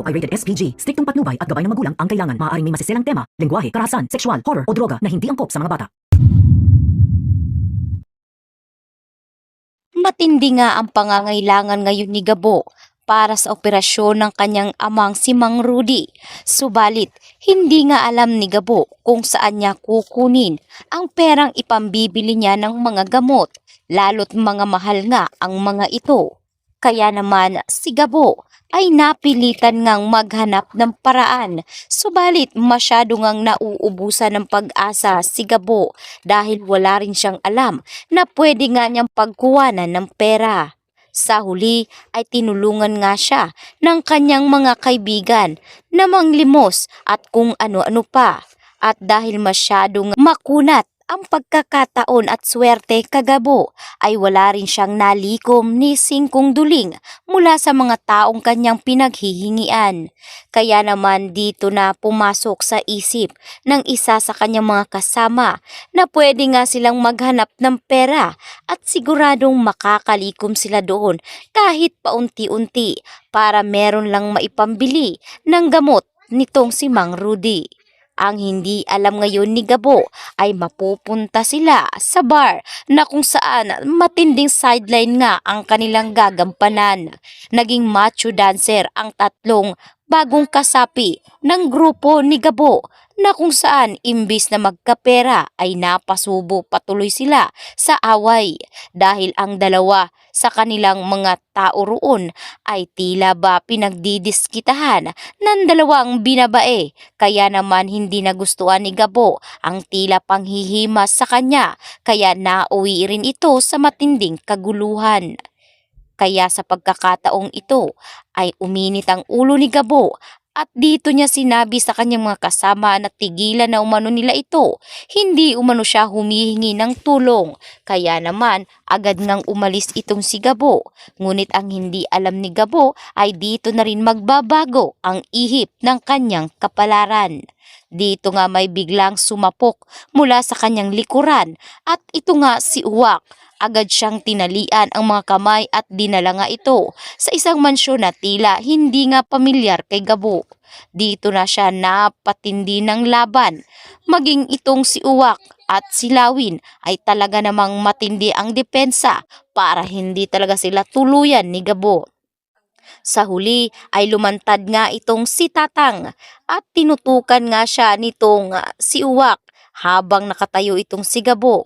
ay rated SPG. Striktong patnubay at gabay ng magulang ang kailangan. Maaaring may masiselang tema, lengguwahe, karahasan, sexual, horror o droga na hindi angkop sa mga bata. Matindi nga ang pangangailangan ngayon ni Gabo para sa operasyon ng kanyang amang si Mang Rudy. Subalit, hindi nga alam ni Gabo kung saan niya kukunin ang perang ipambibili niya ng mga gamot, lalo't mga mahal nga ang mga ito. Kaya naman si Gabo ay napilitan ngang maghanap ng paraan. Subalit masyado ngang nauubusan ng pag-asa si Gabo dahil wala rin siyang alam na pwede nga niyang pagkuwanan ng pera. Sa huli ay tinulungan nga siya ng kanyang mga kaibigan na manglimos at kung ano-ano pa. At dahil masyadong makunat ang pagkakataon at swerte kagabo ay wala rin siyang nalikom ni singkong duling mula sa mga taong kanyang pinaghihingian. Kaya naman dito na pumasok sa isip ng isa sa kanyang mga kasama na pwede nga silang maghanap ng pera at siguradong makakalikom sila doon kahit paunti-unti para meron lang maipambili ng gamot nitong si Mang Rudy. Ang hindi alam ngayon ni Gabo ay mapupunta sila sa bar na kung saan matinding sideline nga ang kanilang gagampanan. Naging macho dancer ang tatlong bagong kasapi ng grupo ni Gabo na kung saan imbis na magkapera ay napasubo patuloy sila sa away dahil ang dalawa sa kanilang mga tao roon ay tila ba pinagdidiskitahan ng dalawang binabae. Kaya naman hindi nagustuhan ni Gabo ang tila panghihimas sa kanya kaya nauwi rin ito sa matinding kaguluhan. Kaya sa pagkakataong ito ay uminit ang ulo ni Gabo at dito niya sinabi sa kanyang mga kasama na tigilan na umano nila ito. Hindi umano siya humihingi ng tulong. Kaya naman agad ngang umalis itong si Gabo. Ngunit ang hindi alam ni Gabo ay dito na rin magbabago ang ihip ng kanyang kapalaran. Dito nga may biglang sumapok mula sa kanyang likuran at ito nga si Uwak. Agad siyang tinalian ang mga kamay at dinala nga ito sa isang mansyon na tila hindi nga pamilyar kay Gabo. Dito na siya napatindi ng laban. Maging itong si Uwak at si Lawin ay talaga namang matindi ang depensa para hindi talaga sila tuluyan ni Gabo. Sa huli ay lumantad nga itong si Tatang at tinutukan nga siya nitong si Uwak habang nakatayo itong si Gabo.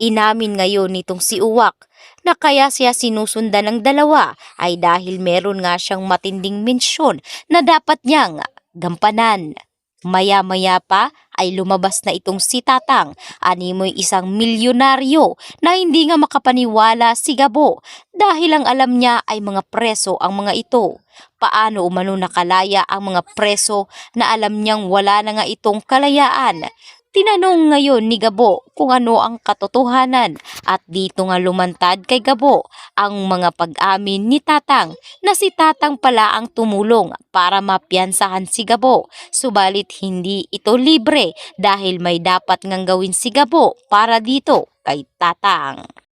Inamin ngayon nitong si Uwak na kaya siya sinusundan ng dalawa ay dahil meron nga siyang matinding mensyon na dapat niyang gampanan. Maya-maya pa ay lumabas na itong si Tatang, animoy isang milyonaryo na hindi nga makapaniwala si Gabo dahil ang alam niya ay mga preso ang mga ito. Paano umano nakalaya ang mga preso na alam niyang wala na nga itong kalayaan? Tinanong ngayon ni Gabo kung ano ang katotohanan at dito nga lumantad kay Gabo ang mga pag-amin ni Tatang na si Tatang pala ang tumulong para mapiyansahan si Gabo. Subalit hindi ito libre dahil may dapat ngang gawin si Gabo para dito kay Tatang.